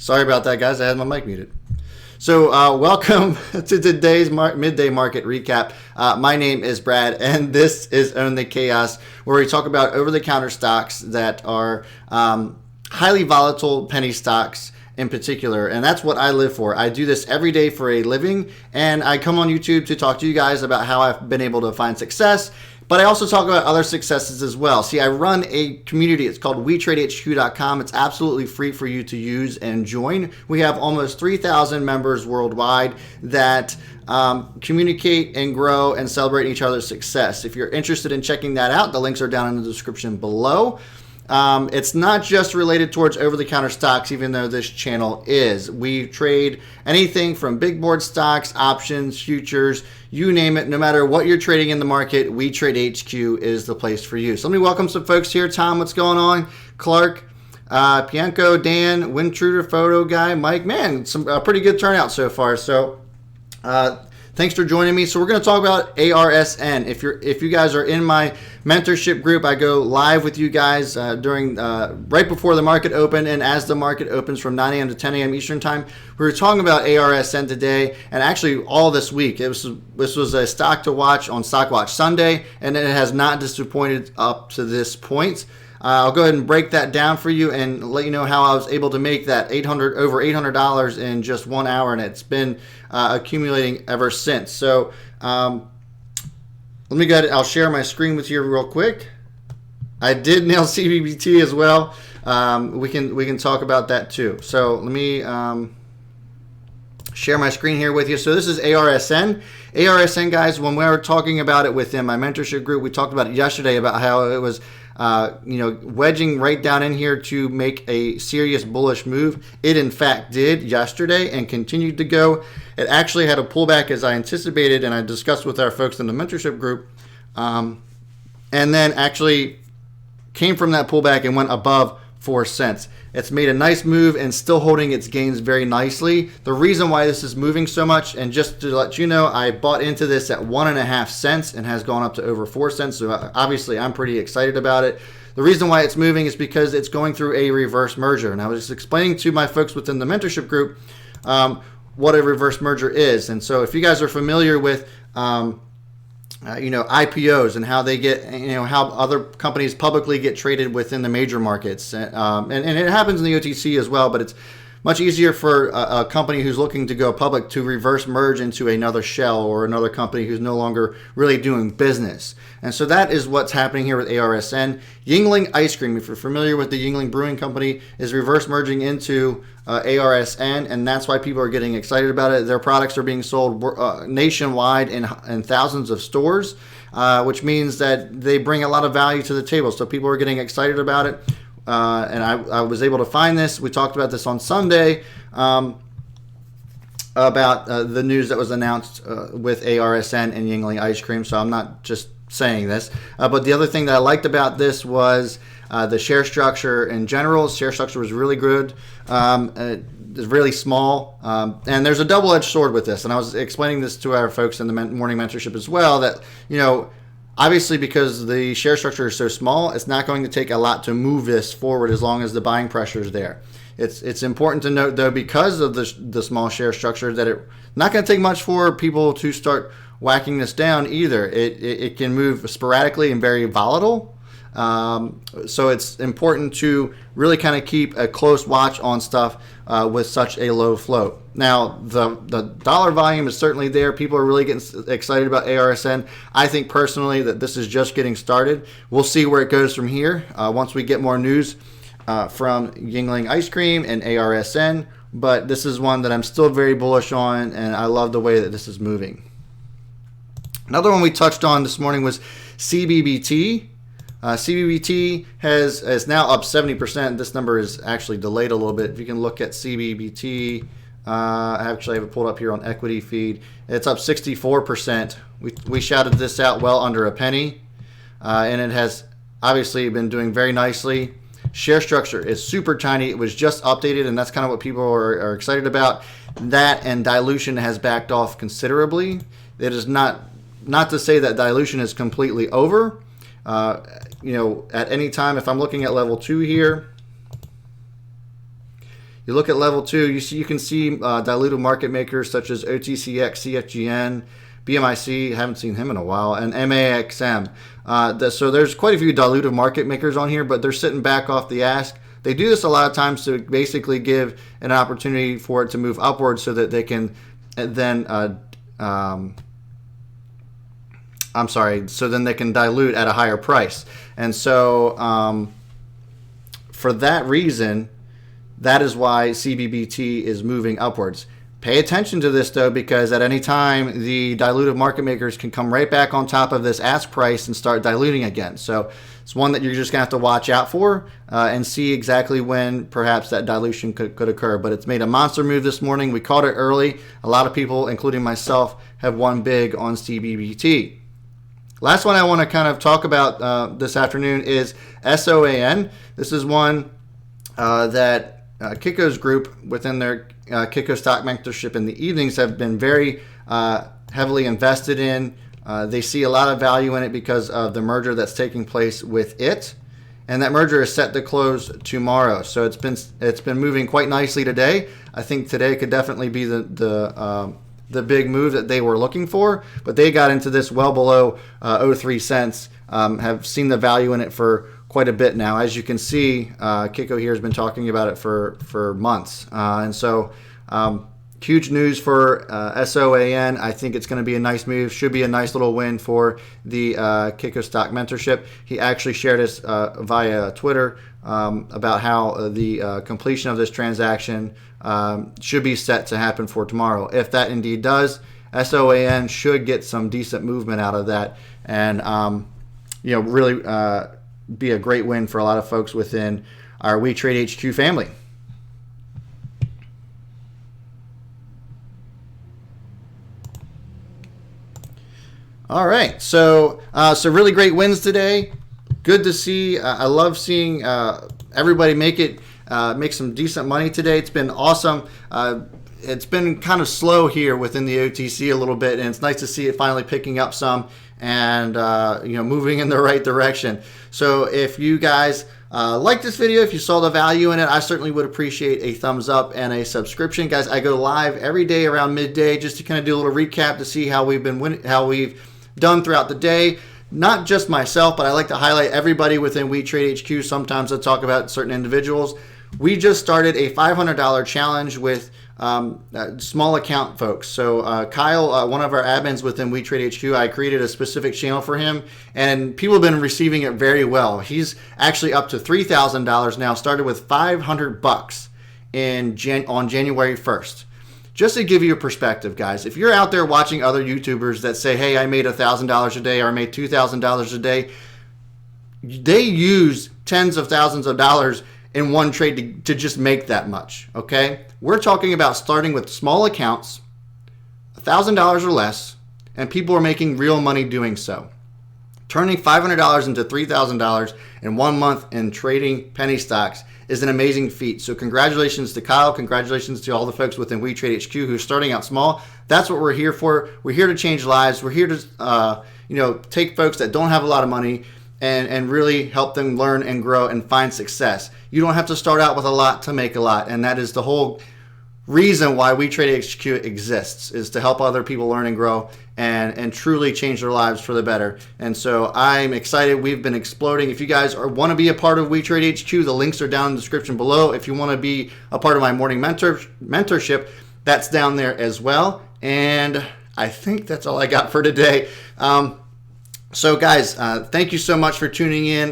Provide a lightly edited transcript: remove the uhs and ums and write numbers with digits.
Sorry about that, guys. I had my mic muted. So welcome to today's midday market recap. My name is Brad, and this is Own the Chaos, where we talk about over-the-counter stocks that are highly volatile penny stocks in particular, and that's what I live for. I do this every day for a living, and I come on YouTube to talk to you guys about how I've been able to find success. But I also talk about other successes as well. See, I run a community. It's called WeTradeHQ.com. It's absolutely free for you to use and join. We have almost 3,000 members worldwide that communicate and grow and celebrate each other's success. If you're interested in checking that out, the links are down in the description below. It's not just related towards over-the-counter stocks, even though this channel is. We trade anything from big board stocks, options, futures, you name it. No matter what you're trading in the market, We Trade HQ is the place for you. So let me welcome some folks here. Tom, what's going on? Clark, Pianco, Dan, Wintruder, Photo Guy, Mike. Man, some pretty good turnout so far. So thanks for joining me. So we're going to talk about ARSN. If you guys are in my mentorship group, I go live with you guys during right before the market open and as the market opens from 9 a.m. to 10 a.m. Eastern time. We were talking about ARSN today and actually all this week. This was a stock to watch on Stock Watch Sunday, and it has not disappointed up to this point. I'll go ahead and break that down for you and let you know how I was able to make that over $800 in just 1 hour, and it's been accumulating ever since. So let me go ahead. I'll share my screen with you real quick. I did nail CBBT as well. We can talk about that too. So let me share my screen here with you. So this is ARSN. ARSN, guys, when we were talking about it within my mentorship group, we talked about it yesterday about how it was wedging right down in here to make a serious bullish move. It in fact did yesterday and continued to go. It actually had a pullback as I anticipated, and I discussed with our folks in the mentorship group, and then actually came from that pullback and went above 4 cents. It's made a nice move and still holding its gains very nicely. The reason why this is moving so much, and just to let you know, I bought into this at 1.5 cents and has gone up to over 4 cents. So obviously I'm pretty excited about it. The reason why it's moving is because it's going through a reverse merger. And I was just explaining to my folks within the mentorship group what a reverse merger is. And so if you guys are familiar with IPOs and how they get, how other companies publicly get traded within the major markets. And it happens in the OTC as well, but it's much easier for a company who's looking to go public to reverse merge into another shell or another company who's no longer really doing business. And so that is what's happening here with ARSN. Yuengling Ice Cream, if you're familiar with the Yuengling Brewing Company, is reverse merging into ARSN, and that's why people are getting excited about it. Their products are being sold nationwide in thousands of stores, which means that they bring a lot of value to the table. So people are getting excited about it. And I was able to find this. We talked about this on Sunday about the news that was announced with ARSN and Yuengling Ice Cream. So I'm not just saying this. But the other thing that I liked about this was the share structure in general. Share structure was really good. It's really small. And there's a double-edged sword with this. And I was explaining this to our folks in the morning mentorship as well, that, obviously, because the share structure is so small, it's not going to take a lot to move this forward as long as the buying pressure is there. It's important to note, though, because of the small share structure, that it's not going to take much for people to start whacking this down either. It can move sporadically and very volatile. So it's important to really kind of keep a close watch on stuff with such a low float. Now, the dollar volume is certainly there. People are really getting excited about ARSN. I think personally that this is just getting started. We'll see where it goes from here once we get more news from Yuengling Ice Cream and ARSN. But this is one that I'm still very bullish on, and I love the way that this is moving. Another one we touched on this morning was CBBT. CBBT is now up 70%. This number is actually delayed a little bit. If you can look at CBBT, I actually have it pulled up here on equity feed. It's up 64%. We shouted this out well under a penny, and it has obviously been doing very nicely. Share structure is super tiny. It was just updated, and that's kind of what people are excited about. That and dilution has backed off considerably. It is not to say that dilution is completely over. At any time, if I'm looking at level 2 here, You look at level 2, you can see dilutive market makers such as OTCX, CFGN, BMIC, haven't seen him in a while, and MAXM. So there's quite a few dilutive market makers on here, but they're sitting back off the ask. They do this a lot of times to basically give an opportunity for it to move upwards so that they can then so then they can dilute at a higher price. And so for that reason, that is why CBBT is moving upwards. Pay attention to this, though, because at any time, the dilutive market makers can come right back on top of this ask price and start diluting again. So it's one that you're just going to have to watch out for and see exactly when perhaps that dilution could occur. But it's made a monster move this morning. We caught it early. A lot of people, including myself, have won big on CBBT. Last one I want to kind of talk about this afternoon is SOAN. This is one that Kiko's group within their Kiko stock mentorship in the evenings have been very heavily invested in. They see a lot of value in it because of the merger that's taking place with it, and that merger is set to close tomorrow. So it's been moving quite nicely today. I think today could definitely be the big move that they were looking for, but they got into this well below 03 cents. Have seen the value in it for quite a bit now. As you can see, Kiko here has been talking about it for months. And so huge news for SOAN. I think it's going to be a nice move. Should be a nice little win for the Kiko stock mentorship. He actually shared this via Twitter about how the completion of this transaction should be set to happen for tomorrow. If that indeed does, SOAN should get some decent movement out of that, and really be a great win for a lot of folks within our We Trade HQ family. All right, so really great wins today. Good to see. I love seeing everybody make some decent money today. It's been awesome. It's been kind of slow here within the OTC a little bit, and it's nice to see it finally picking up some and moving in the right direction. So if you guys like this video, if you saw the value in it, I certainly would appreciate a thumbs up and a subscription. Guys, I go live every day around midday just to kind of do a little recap to see how we've done throughout the day. Not just myself, but I like to highlight everybody within We Trade HQ. Sometimes I talk about certain individuals. We just started a $500 challenge with small account folks. So Kyle, one of our admins within We Trade HQ, I created a specific channel for him, and people have been receiving it very well. He's actually up to $3,000 now. Started with $500 on January 1st. Just to give you a perspective, guys, if you're out there watching other YouTubers that say, hey, I made $1,000 a day or I made $2,000 a day, they use tens of thousands of dollars in one trade to just make that much, okay? We're talking about starting with small accounts, $1,000 or less, and people are making real money doing so. Turning $500 into $3,000 in 1 month in trading penny stocks is an amazing feat. So congratulations to Kyle. Congratulations to all the folks within We Trade HQ who's starting out small. That's what we're here for. We're here to change lives. We're here to take folks that don't have a lot of money and really help them learn and grow and find success. You don't have to start out with a lot to make a lot, and that is the whole reason why We Trade HQ exists, is to help other people learn and grow and truly change their lives for the better. And so I'm excited. We've been exploding. If you guys want to be a part of We Trade HQ, the links are down in the description below. If you want to be a part of my morning mentorship, that's down there as well. And I think that's all I got for today. So guys, thank you so much for tuning in.